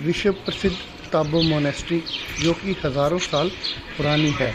विश्व प्रसिद्ध ताबो मोनेस्ट्री जो कि हज़ारों साल पुरानी है।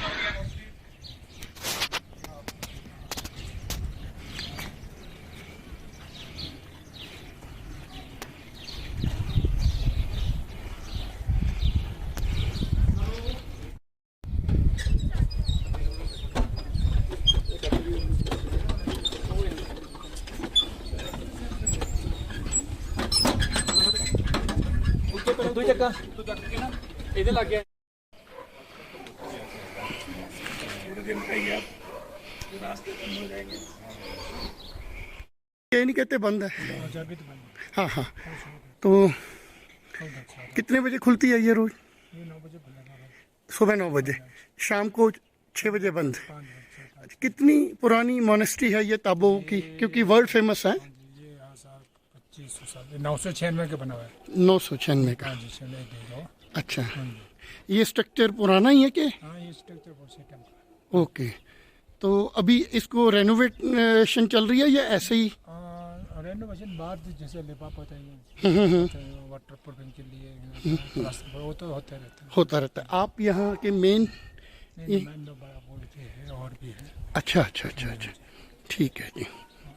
ये नहीं कहते बंद है। हाँ हाँ, तो कितने बजे खुलती है ये रोज? सुबह 9 बजे, शाम को 6 बजे बंद। कितनी पुरानी मोनेस्ट्री है ये ताबो की, क्योंकि वर्ल्ड फेमस है? 996 का बना हुआ है। 996 का। अच्छा, ये स्ट्रक्चर पुराना ही है कि? हाँ, ये स्ट्रक्चर बहुत से टाइम का। ओके, तो अभी इसको रेनोवेशन चल रही है या ऐसे ही? रेनोवेशन बाद जैसे लिफाफा चाहिए, वाटर प्रूफिंग के लिए प्लास्टर वो तो होता रहता है। आप यहाँ के मेन? और भी है। अच्छा अच्छा अच्छा अच्छा, ठीक है जी,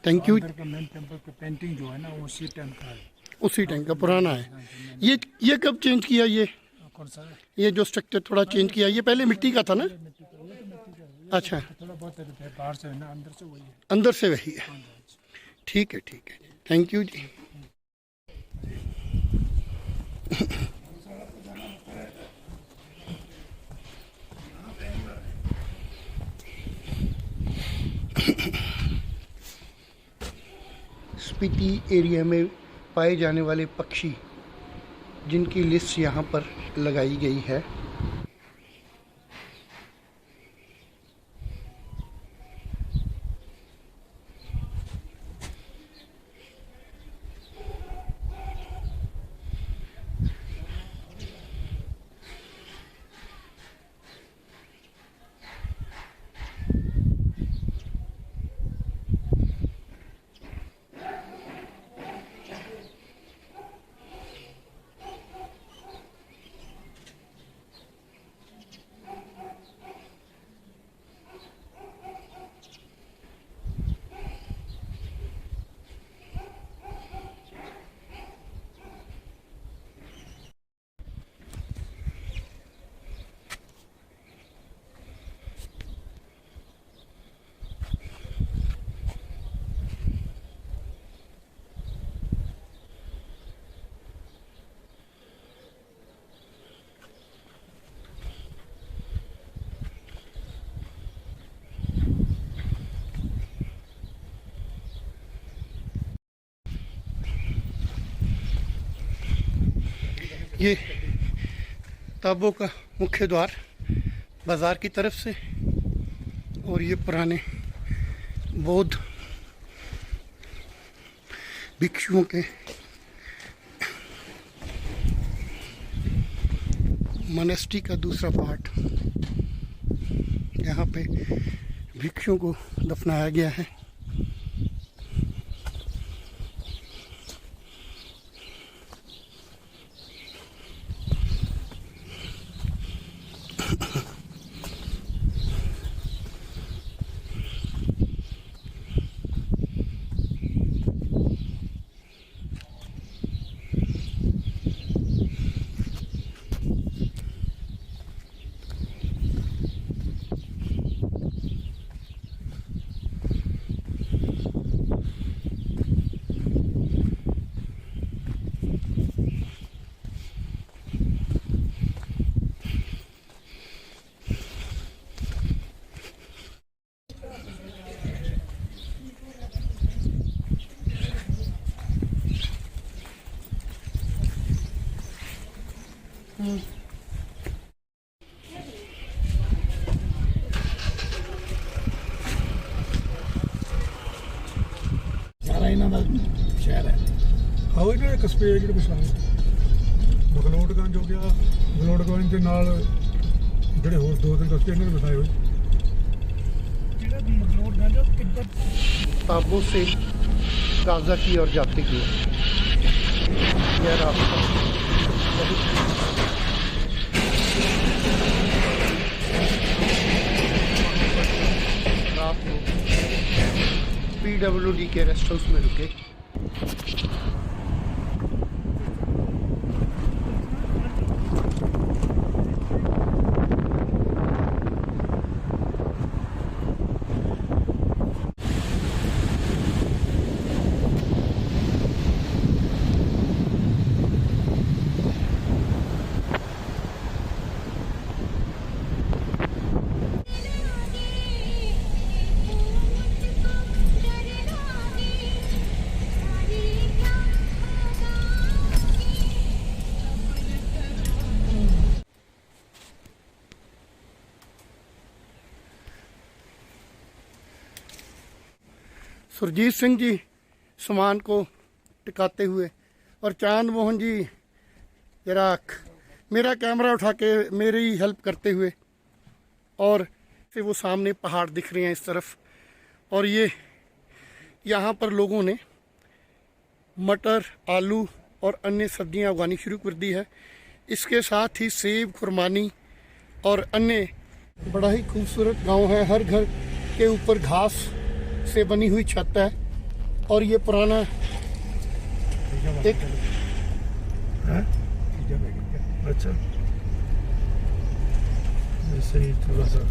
थैंक यू। अंदर का मेन टेंपल का पेंटिंग जो है ना वो उसी टाइम का है। उसी टाइम का पुराना है। ये कब चेंज किया ये? कौन सा है? ये जो स्ट्रक्चर थोड़ा चेंज किया, ये पहले मिट्टी का था ना? अच्छा, थोड़ा बहुत बाहर से है ना, अंदर से वही है। अंदर से वही है। ठीक है ठीक है, थैंक यू जी। स्पीति एरिया में पाए जाने वाले पक्षी जिनकी लिस्ट यहाँ पर लगाई गई है। ये ताबो का मुख्य द्वार बाज़ार की तरफ से, और ये पुराने बौद्ध भिक्षुओं के मोनेस्ट्री का दूसरा पार्ट, यहाँ पे भिक्षुओं को दफनाया गया है। शहर है हाँ इन्होंने कस्बे ਜਿਹੜੇ ਪਛਾਣ ਬਗਲੋਟਗੰਜ ਹੋ ਗਿਆ ਬਗਲੋਟਗੰਜ ਦੇ ਨਾਲ ਜਿਹੜੇ ਹੋਰ ਦੋ ਤਿੰਨ ਕਸਬੇ ਇਹਨਾਂ ਨੇ ਬਸਾਏ ਹੋਏ ਜਿਹੜਾ ਬਗਲੋਟਗੰਜ ਉਹ ਕਿੱਧਰ ताबो से गाजा की ओर जाते हुए यह रास्ता रात को PWD के रेस्ट हाउस में रुके। सुरजीत सिंह जी सामान को टिकाते हुए और चांद मोहन जी जरा मेरा कैमरा उठा के मेरी हेल्प करते हुए, और फिर वो सामने पहाड़ दिख रहे हैं इस तरफ। और ये यहाँ पर लोगों ने मटर, आलू और अन्य सब्जियाँ उगानी शुरू कर दी है। इसके साथ ही सेब, खुरमानी और अन्य। बड़ा ही खूबसूरत गांव है। हर घर के ऊपर घास से बनी हुई छत है और ये पुराना एक अच्छा ऐसे ही थोड़ा सा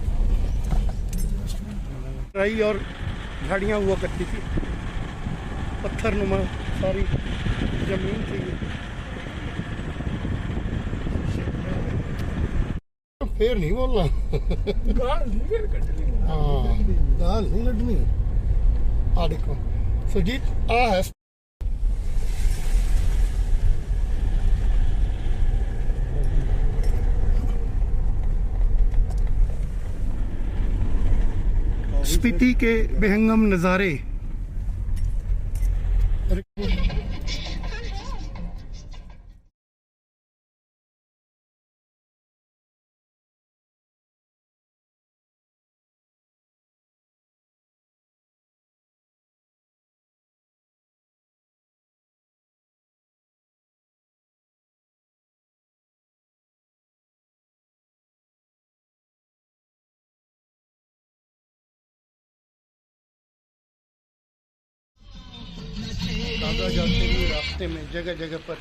राई और झाड़ियाँ हुआ करती थी, पत्थर नुमा सारी जमीन थी। फिर नहीं बोलना हाँ गाल नहीं कटनी। आ देखो सुजीत, आ है स्पीति के बेहंगम नज़ारे। आगा जाते हुए रास्ते में जगह जगह पर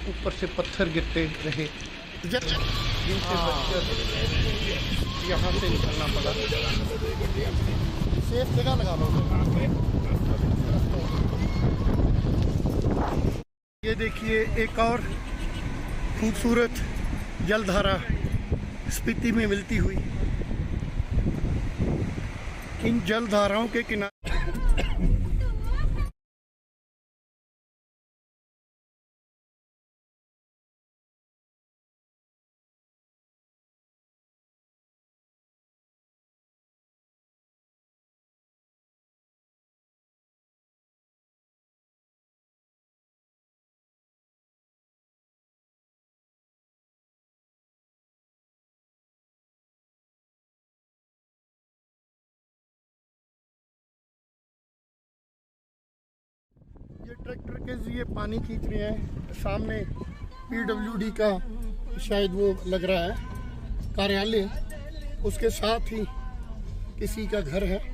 ऊपर से पत्थर गिरते रहे, जिनसे बचकर यहाँ से निकलना पड़ा। सेफ जगह लगा लो। ये देखिए एक और खूबसूरत जलधारा स्पीति में मिलती हुई। इन जलधाराओं के किनारे ये ट्रैक्टर के जरिए पानी खींच रहे हैं। सामने PWD का शायद वो लग रहा है कार्यालय, उसके साथ ही किसी का घर है।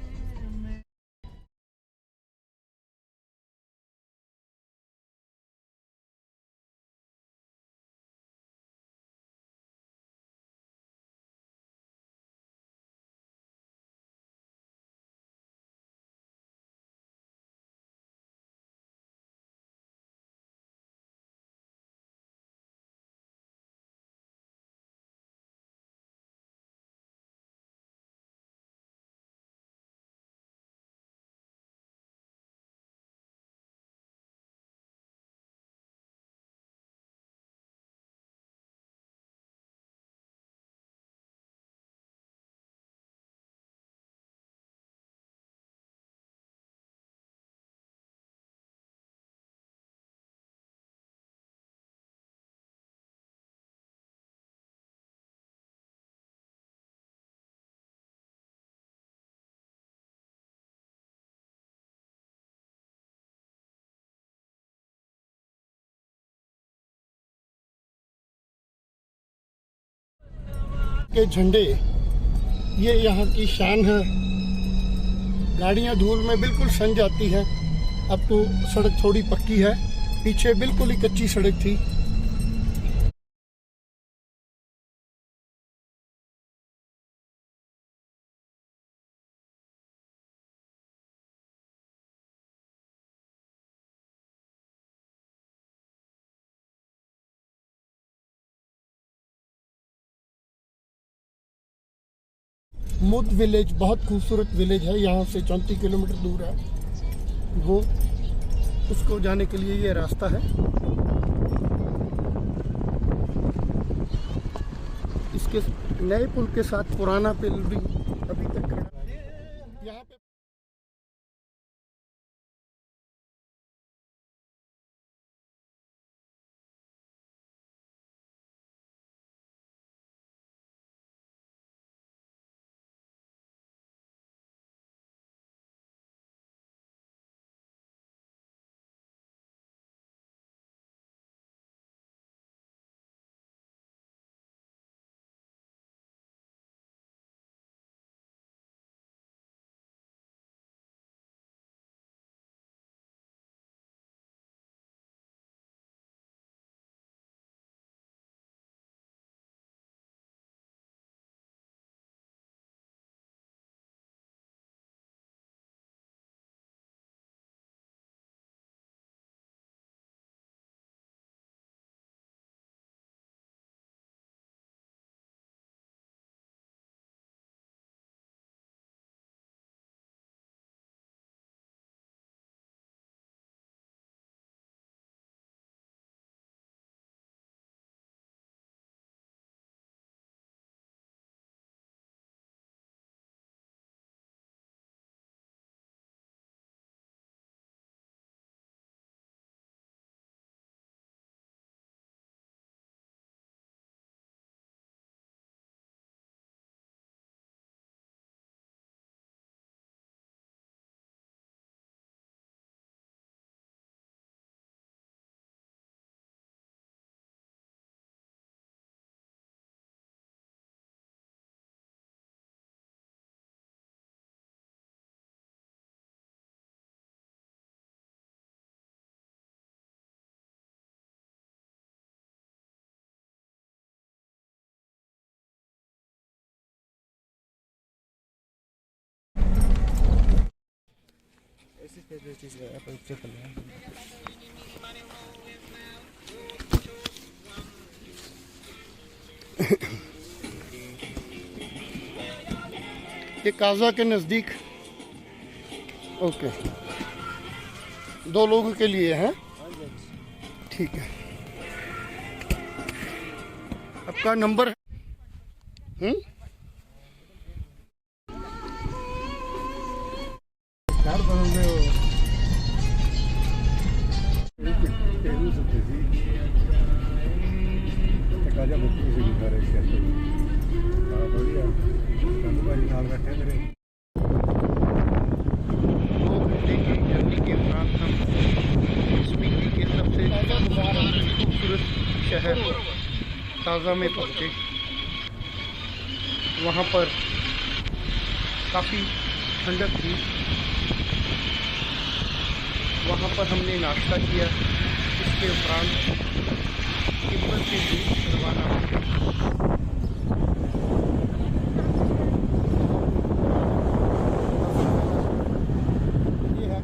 के झंडे ये यहाँ की शान है। गाड़ियाँ धूल में बिल्कुल सन जाती हैं। अब तो सड़क थोड़ी पक्की है, पीछे बिल्कुल ही कच्ची सड़क थी। मुद विलेज बहुत खूबसूरत विलेज है, यहाँ से 34 किलोमीटर दूर है वो। उसको जाने के लिए ये रास्ता है। इसके नए पुल के साथ पुराना पुल भी अभी तक खड़ा है। यहाँ पे ये काजा के नज़दीक। ओके, 2 लोगों के लिए है। ठीक है, आपका नंबर है? कार बदल रहे हो? काजा बुकिंग से दिखा रहे हैं। हाँ बढ़िया, चंदू भाई नाल बैठे मेरे। 2 घंटे की जर्नी के उपरांत हम स्पीति के सबसे खूबसूरत शहर ताज़ा में पहुँचे। वहाँ पर काफ़ी ठंडक थी। वहाँ पर हमने नाश्ता किया। इसके उपरांत तिब्बत के लिए रवाना हुए। ये है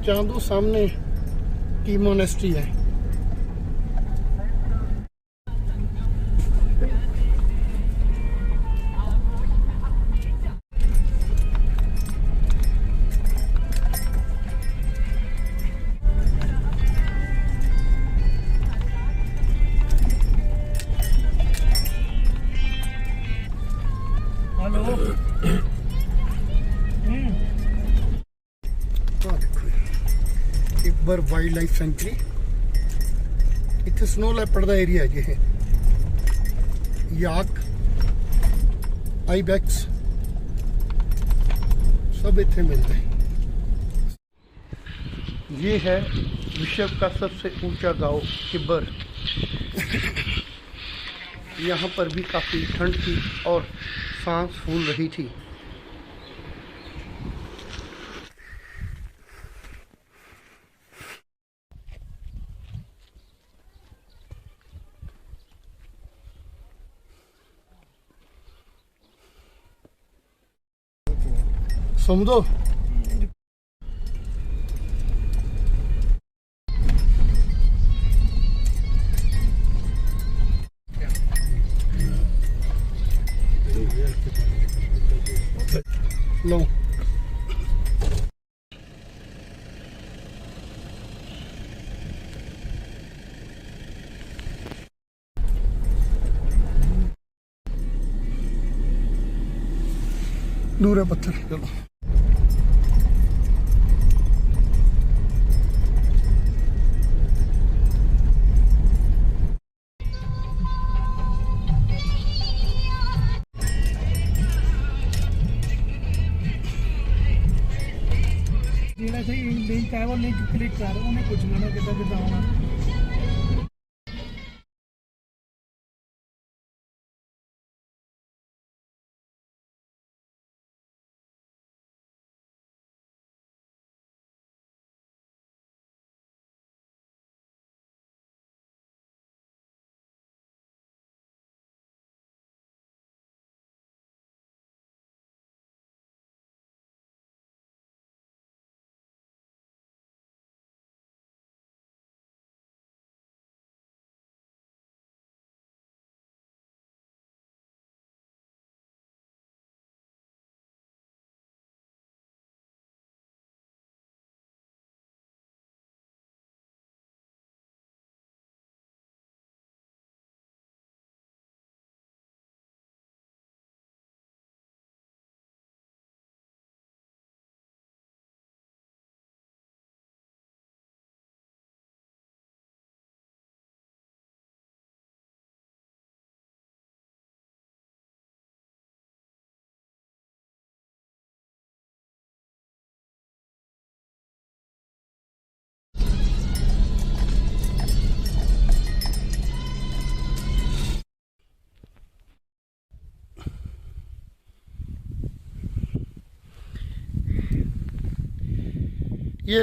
चांदू सामने की मोनेस्ट्री है। इकबर वाइल्ड लाइफ सेंचुरी इतने स्नो लैपर्ड का एरिया है जी। याक आईबैक्स सब इतने मिलते हैं। ये है विश्व का सबसे ऊंचा गांव किब्बर। यहाँ पर भी काफ़ी ठंड थी और सांस फूल रही थी। समझो लो दूर है पत्थर। चलो ਜਿਹੜਾ ਸਹੀ ਲਿੰਕ ਹੈ ਉਹ ਲਿੰਕ ਕਲਿੱਕ ਕਰ ਉਹਨੇ ਪੁੱਛਣਾ ਨਾ ਕਿੱਦਾਂ ਕਿੱਦਾਂ ਆਉਣਾ। ये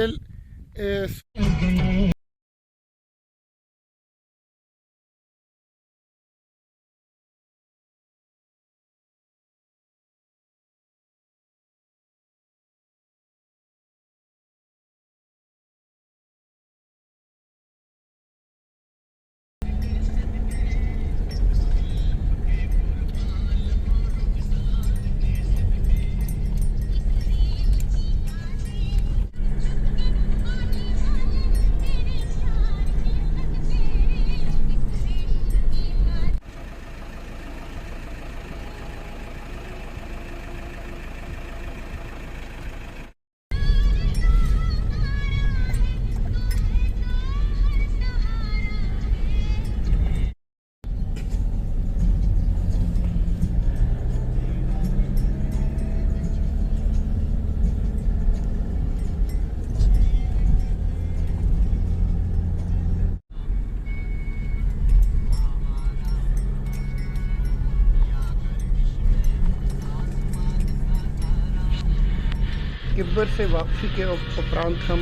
किब्बर से वापसी के उपरांत हम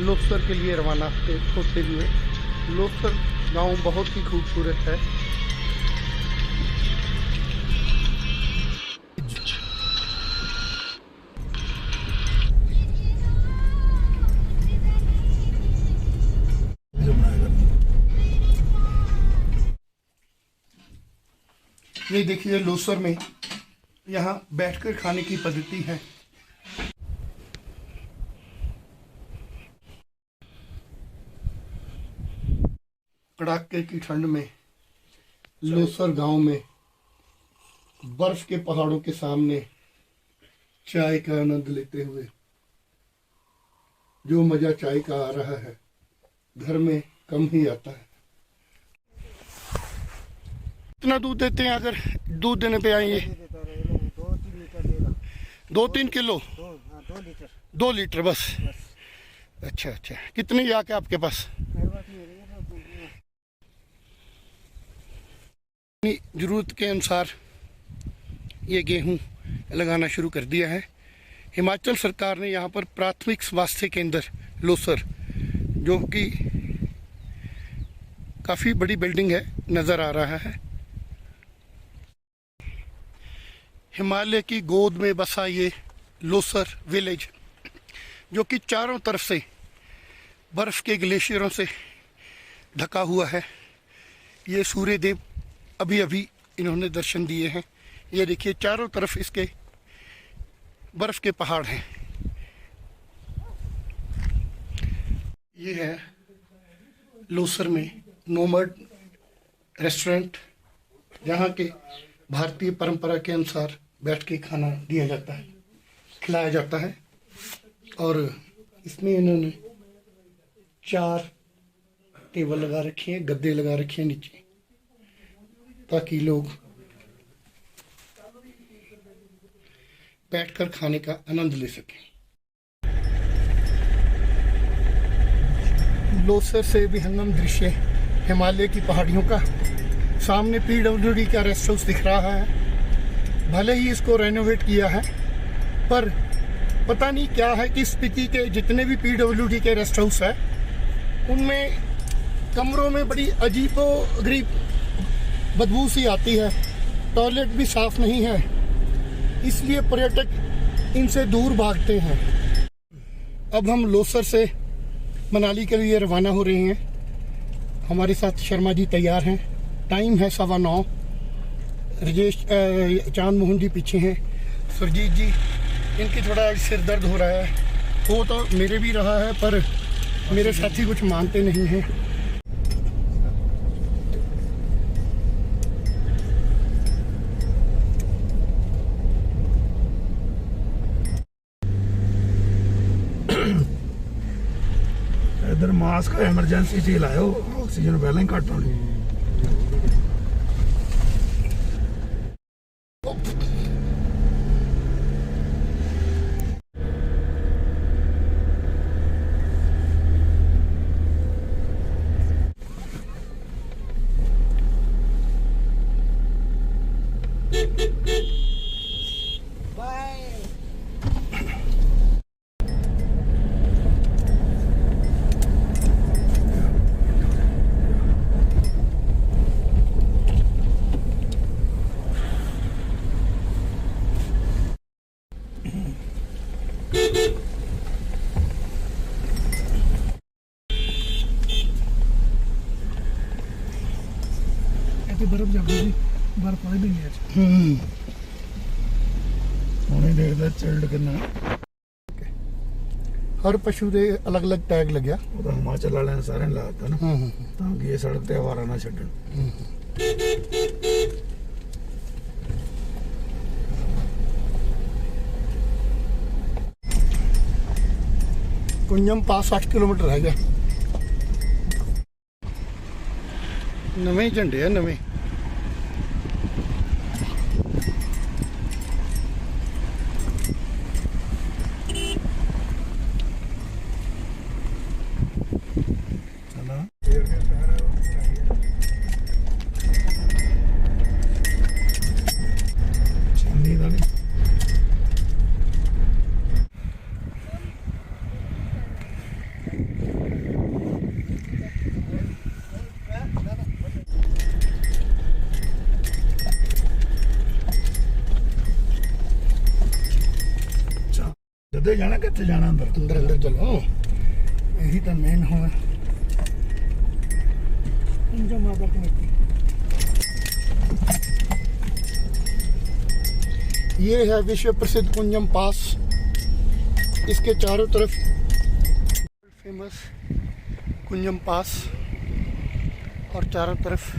लोसर के लिए रवाना होते हुए। लोसर गांव बहुत ही खूबसूरत है। ये देखिए लोसर में यहाँ बैठकर खाने की पद्धति है। कड़ाके की ठंड में लोसर गांव में बर्फ के पहाड़ों के सामने चाय का आनंद लेते हुए जो मजा चाय का आ रहा है घर में कम ही आता है। कितना दूध देते हैं अगर दूध देने पे आएंगे? 2-3 लीटर देगा। 2-3 किलो? 2 लीटर 2 लीटर बस। अच्छा अच्छा, कितनी आके आपके पास? मेरे पास नहीं है। अपनी ज़रूरत के अनुसार ये गेहूं लगाना शुरू कर दिया है। हिमाचल सरकार ने यहाँ पर प्राथमिक स्वास्थ्य केंद्र लोसर, जो कि काफ़ी बड़ी बिल्डिंग है, नज़र आ रहा है। हिमालय की गोद में बसा ये लोसर विलेज, जो कि चारों तरफ से बर्फ़ के ग्लेशियरों से ढका हुआ है। ये सूर्य देव अभी अभी इन्होंने दर्शन दिए हैं। ये देखिए चारों तरफ इसके बर्फ के पहाड़ हैं। ये है लोसर में नोमड रेस्टोरेंट, जहाँ के भारतीय परंपरा के अनुसार बैठ के खाना दिया जाता है, खिलाया जाता है। और इसमें इन्होंने 4 टेबल लगा रखे हैं, गद्दे लगा रखे हैं नीचे, ताकि लोग बैठकर खाने का आनंद ले सकें। लोसर से विहंगम दृश्य हिमालय की पहाड़ियों का। सामने PWD का रेस्ट हाउस दिख रहा है। भले ही इसको रेनोवेट किया है, पर पता नहीं क्या है कि स्पीति के जितने भी PWD के रेस्ट हाउस है, उनमें कमरों में बड़ी अजीबोगरीब बदबू सी आती है। टॉयलेट भी साफ नहीं है, इसलिए पर्यटक इनसे दूर भागते हैं। अब हम लोसर से मनाली के लिए रवाना हो रहे हैं। हमारे साथ शर्मा जी तैयार हैं। टाइम है 9:15। राजेश चांद मोहन जी पीछे हैं। सुरजीत जी, इनकी थोड़ा सिर दर्द हो रहा है। वो तो मेरे भी रहा है, पर मेरे साथी कुछ मानते नहीं हैं। इधर मास्क एमरजेंसी च लाओ, ऑक्सीजन पहले ही घट होनी। बर्फ जागी, बर्फ भी नहीं है। ਹੁਣੇ ਦੇਖਦਾ ਚਿਲਡ ਕਿੰਨਾ। हर पशु ਦੇ ਅਲੱਗ-ਅਲੱਗ ਟੈਗ ਲੱਗਿਆ। ਉਹਦਾ ਹਿਮਾਚਲ ਵਾਲਿਆਂ ਨੇ ਸਾਰਿਆਂ ਨੇ ਲਾ ਦਿੱਤਾ ਨਾ, ਤਾਂ ਕਿ ਇਹ ਸੜਕ ਤੇ ਆਵਾਰਾ ਨਾ ਛੱਡਣ। कुंजम पास 8 किलोमीटर रह गया। नवे झंडे है, नवे। जदे जाना कितने जाना? अंदर अंदर अंदर चलो, यही तो मेन हो। माता कमेटी ये है विश्व प्रसिद्ध कुंजम पास। इसके चारों तरफ फेमस कुंजम पास और चारों तरफ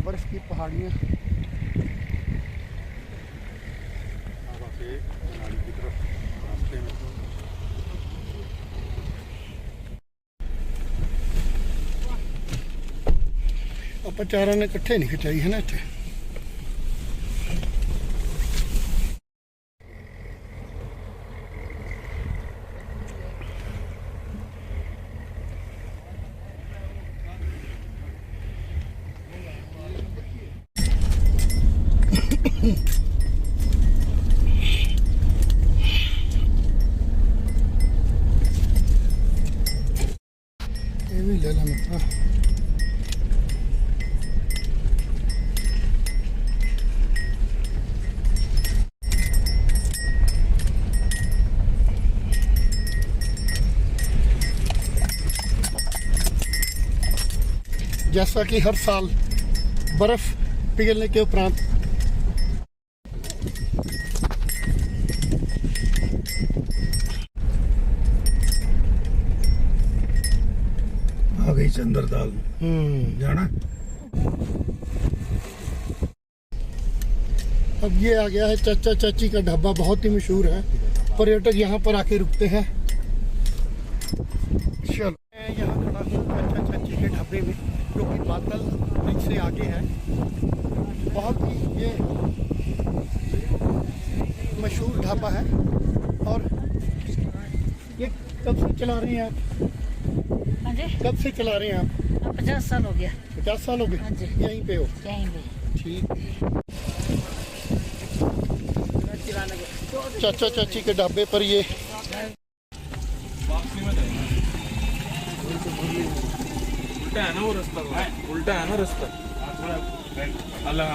बर्फ की पहाड़ियाँ। ਆਪਾਂ ਚਾਰਾਂ ਨੇ ਇਕੱਠੇ ਨਹੀਂ ਖਿਚਾਈ ਹੈ ਨਾ ਇੱਥੇ। ਇਹ ਵੀ ਲੈ ਲਾ ਮਿੱਤਰਾ। जैसा कि हर साल बर्फ पिघलने के उपरांत आ गई चंद्रताल जाना। अब ये आ गया है चाचा चाची का ढाबा, बहुत ही मशहूर है, पर्यटक यहाँ पर आके रुकते हैं। चलो मैं यहाँ खड़ा हूँ चाचा चाची के ढाबे में, जो कि बादल ब्रिज से आगे है। बहुत ही ये मशहूर ढाबा है। और ये कब से चला रहे हैं आप? हाँ जी, कब से चला रहे हैं आप? 50 साल हो गया। 50 साल हो हाँ गए जी। यहीं पे हो? यहीं पे। ठीक। चाचा चाची के ढाबे पर ये उल्टा है ना वो रास्ता, उल्टा है ना रास्ता अलग।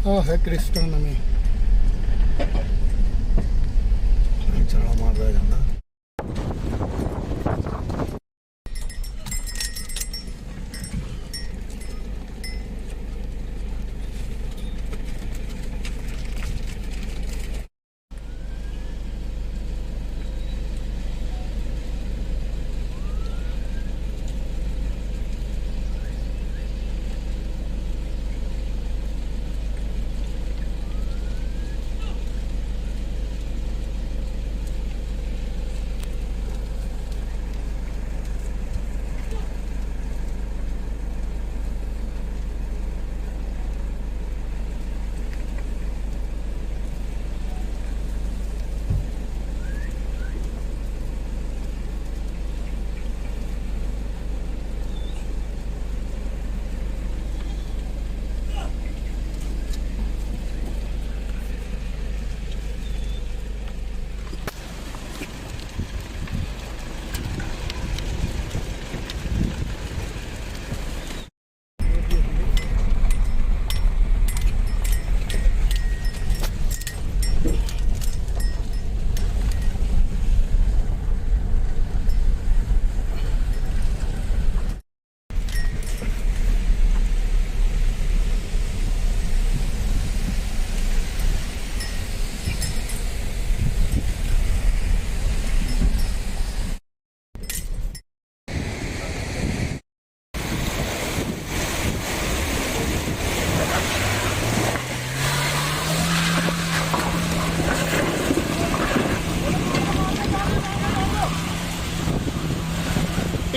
हाँ है क्रिस्टाना में। छाला मार रहा जाता।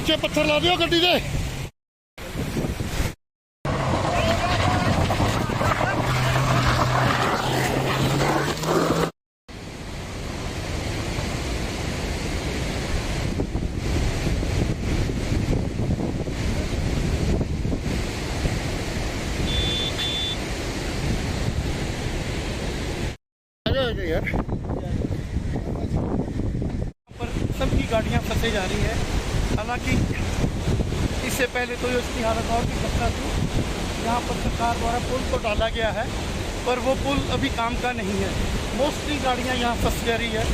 ਪਿੱਛੇ ਪੱਥਰ ਲਾ ਦਿਓ ਗੱਡੀ ਦੇ। यार पर सबकी गाड़ियां फंसे जा रही है। हालांकि इससे पहले तो इसकी हालत और भी खतरा थी। यहाँ पर सरकार द्वारा पुल तो डाला गया है, पर वो पुल अभी काम का नहीं है। मोस्टली गाड़ियां यहाँ फंस जा रही है।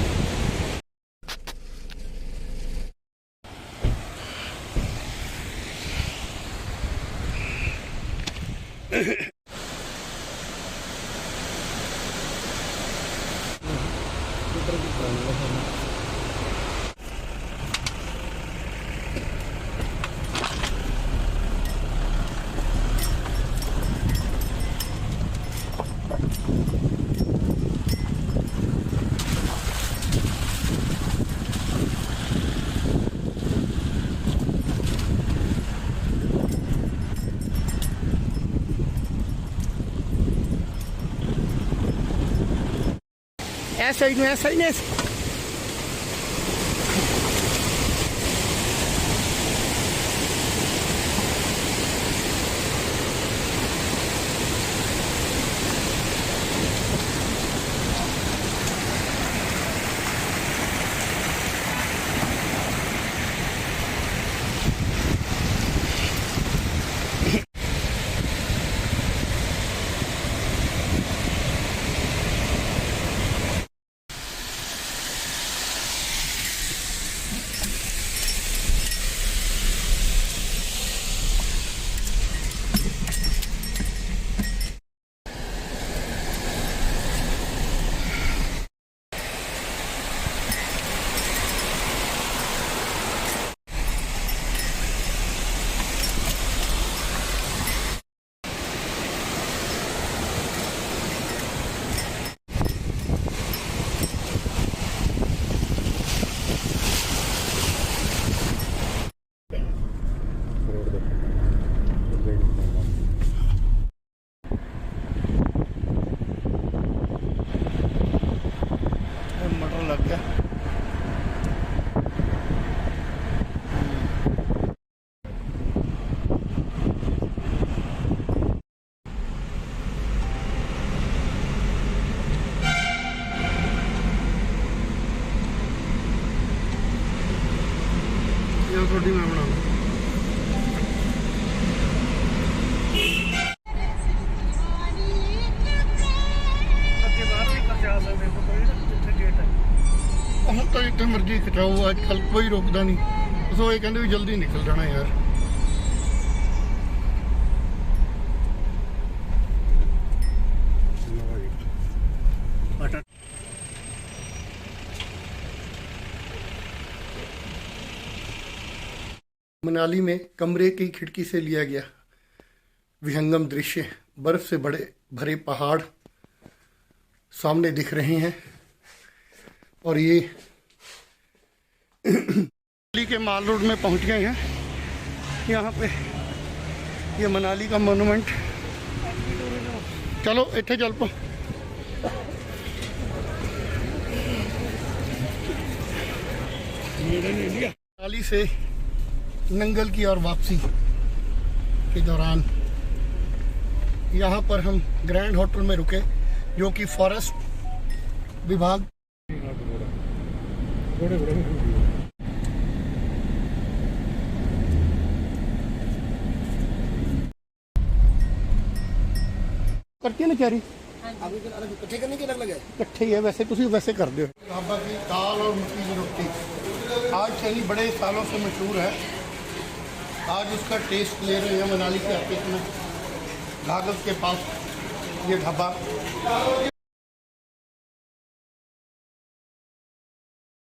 ऐसा ही नहीं, ऐसा ही नहीं। मटर लग गया। ये रोटी मैं बनाऊँ। ਹੁਣ ਤਾਂ ਜਿੱਥੇ ਮਰਜ਼ੀ ਖਿਚਾਓ, ਅੱਜ ਕੱਲ ਕੋਈ ਰੋਕਦਾ ਨਹੀਂ। ਸੋ ਇਹ ਕਹਿੰਦੇ ਵੀ ਜਲਦੀ ਨਿਕਲ ਜਾਣਾ ਯਾਰ। मनाली में कमरे की खिड़की से लिया गया विहंगम दृश्य। बर्फ से बड़े भरे पहाड़ सामने दिख रहे हैं और ये मनाली के माल रोड में पहुंच गए हैं। यहाँ पे ये मनाली का मोनूमेंट। चलो इत्थे चल पो। मनाली से नंगल की और वापसी के दौरान यहाँ पर हम ग्रैंड होटल में रुके, जो कि फॉरेस्ट विभाग करती है ना कैरी इकट्ठे करने के लगे इकट्ठे ही है। वैसे तुसी वैसे कर दो। ढाबा की दाल और मक्की की रोटी आज चली बड़े सालों से मशहूर है। आज उसका टेस्ट ले रहे हैं मनाली के आते समय। घाघर के पास ये ढाबा।